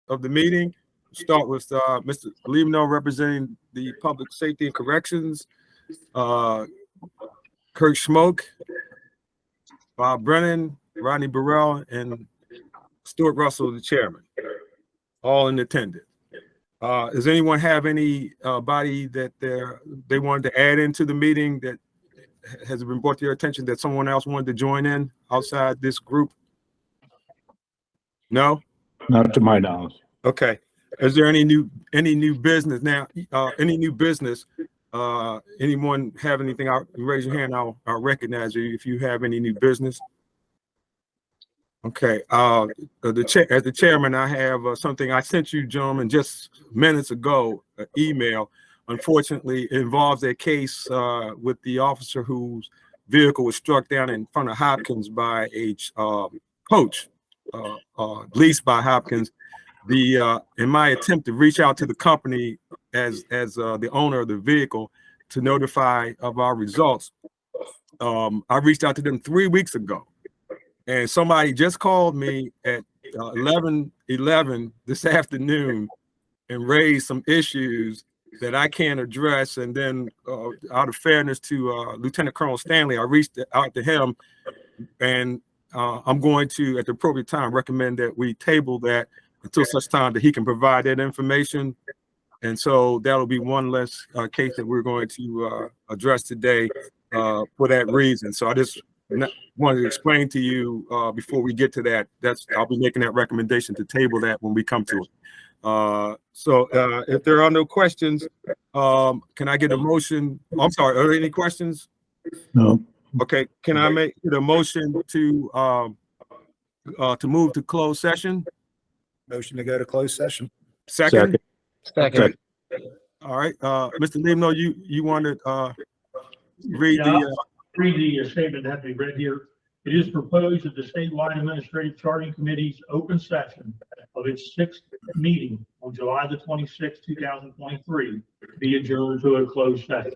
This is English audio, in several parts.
of the meeting. Start with Mr. Lemno representing the Public Safety and Corrections, Kurt Schmoke, Bob Brennan, Rodney Burrell, and Stuart Russell, the chairman, all in attendance. Does anyone have any body that they wanted to add into the meeting that has been brought to your attention that someone else wanted to join in outside this group? No? Not to my knowledge. Okay. Is there any new business now? Any new business? Anyone have anything? Raise your hand. I'll recognize you if you have any new business. Okay. As the chairman, I have something I sent you, gentlemen, just minutes ago. An email. Unfortunately, it involves a case with the officer whose vehicle was struck down in front of Hopkins by a coach, leased by Hopkins. In my attempt to reach out to the company as the owner of the vehicle to notify of our results, I reached out to them 3 weeks ago, and somebody just called me at 11:11 this afternoon and raised some issues that I can't address. And then out of fairness to Lieutenant Colonel Stanley, I reached out to him, and I'm going to, at the appropriate time, recommend that we table that until such time that he can provide that information. And so that'll be one less case that we're going to address today for that reason. So I just wanted to explain to you before we get to that, I'll be making that recommendation to table that when we come to it. So if there are no questions, can I get a motion? I'm sorry, are there any questions? No. Okay, can I make the motion to move to closed session? Motion to go to closed session. Second. Second. All right, Mr. Lemno, you wanted read Read the statement that we read here. It is proposed that the statewide administrative charting committee's open session of its 6th meeting on July the 26th, 2023 be adjourned to a closed session.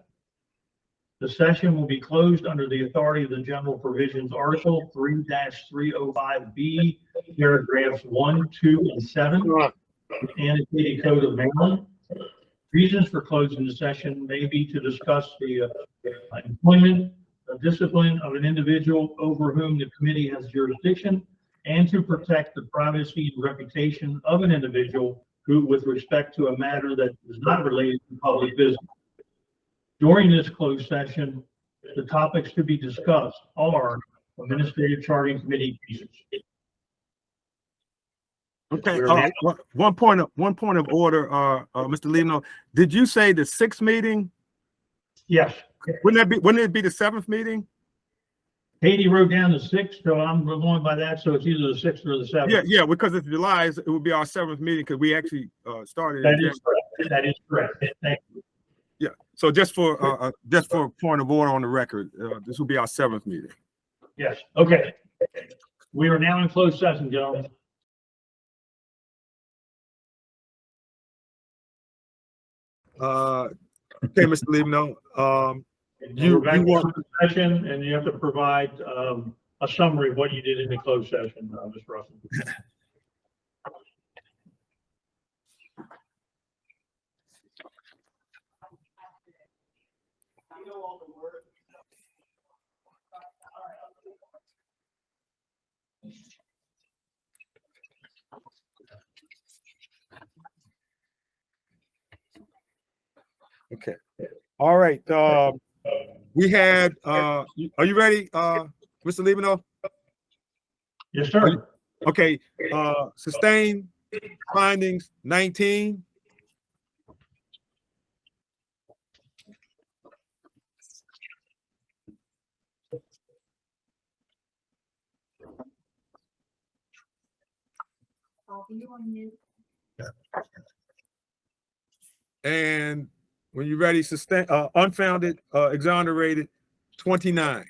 The session will be closed under the authority of the General Provisions Article 3-305B, paragraphs 1, 2, and 7 of the Annotated Code of Maryland. Reasons for closing the session may be to discuss the employment, discipline of an individual over whom the committee has jurisdiction, and to protect the privacy and reputation of an individual who, with respect to a matter that is not related to public business. During this closed session, the topics to be discussed are administrative charting committee cases. Okay. One point of order, Mr. Lemno. Did you say the 6th meeting? Yes. Wouldn't it be the 7th meeting? Katie wrote down the 6th, so I'm going by that. So it's either the 6th or the 7th. Yeah, because it's July, it would be our 7th meeting because we actually started. That is correct. That is correct. Thank you. Yeah. So just for a point of order on the record, this will be our 7th meeting. Yes. Okay. We are now in closed session, gentlemen. Okay, Mr. Lemno. You want the session, and you have to provide a summary of what you did in the closed session, Mr. Russell. Okay. All right. We had, are you ready, Mr. Lemno? Yes, sir. Okay. Sustained findings 19. And when you're ready, sustain unfounded, exonerated 29.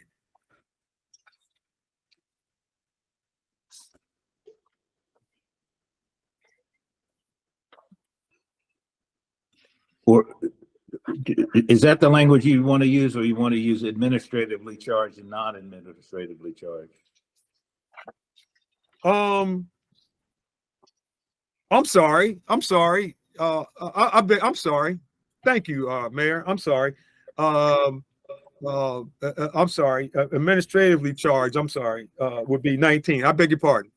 Or is that the language you want to use, or you want to use administratively charged and non-administratively charged? I'm sorry. I'm sorry. I'm sorry. Thank you, Mayor. I'm sorry. I'm sorry. Administratively charged, I'm sorry, would be 19. I beg your pardon.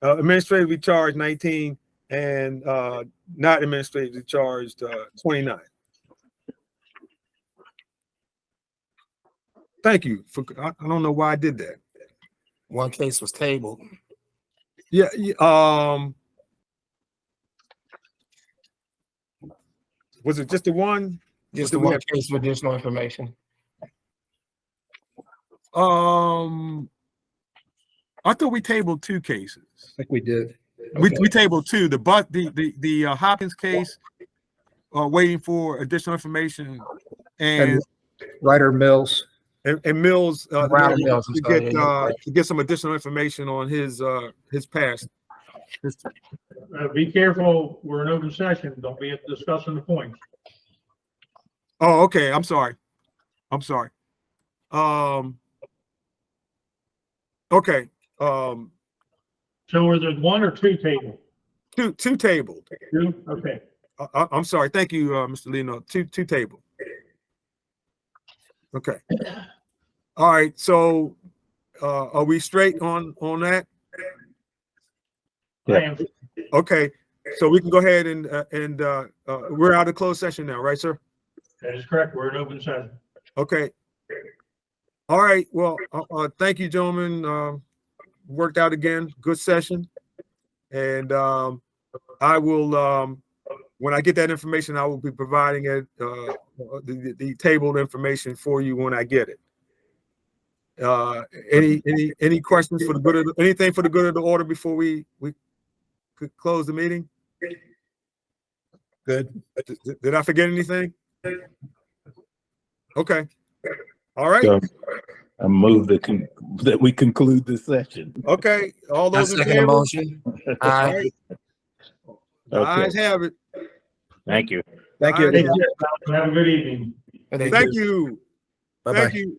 Administratively charged 19 and not administratively charged 29. Thank you. I don't know why I did that. One case was tabled. Yeah. Was it just the one? Just the one case with additional information. I thought we tabled 2 cases. I think we did. We tabled 2. The Hopkins case, waiting for additional information, and Ryder Mills. and Mills, Ryder Mills, I'm sorry, to get some additional information on his past. Be careful, we're in open session, don't be discussing the points. Oh, okay. I'm sorry. Okay. So are there 1 or 2 tabled? Two tabled. 2? Okay. I'm sorry. Thank you, Mr. Lino. Two tabled. Okay. All right. So, are we straight on that? I am. Okay. So we can go ahead and we're out of closed session now, right, sir? That is correct. We're in open session. Okay. All right. Well, thank you, gentlemen. Worked out again. Good session. And I will, when I get that information, I will be providing it, the tabled information for you when I get it. Any questions for the good of anything for the good of the order before we could close the meeting? Good. Did I forget anything? Okay. All right. So I move that we conclude this session. Okay. All I those in second the favor? motion. All Aye. right. The ayes have it. Thank you. Thank you. All right. Have a good evening. Thank you. Bye-bye. Thank you.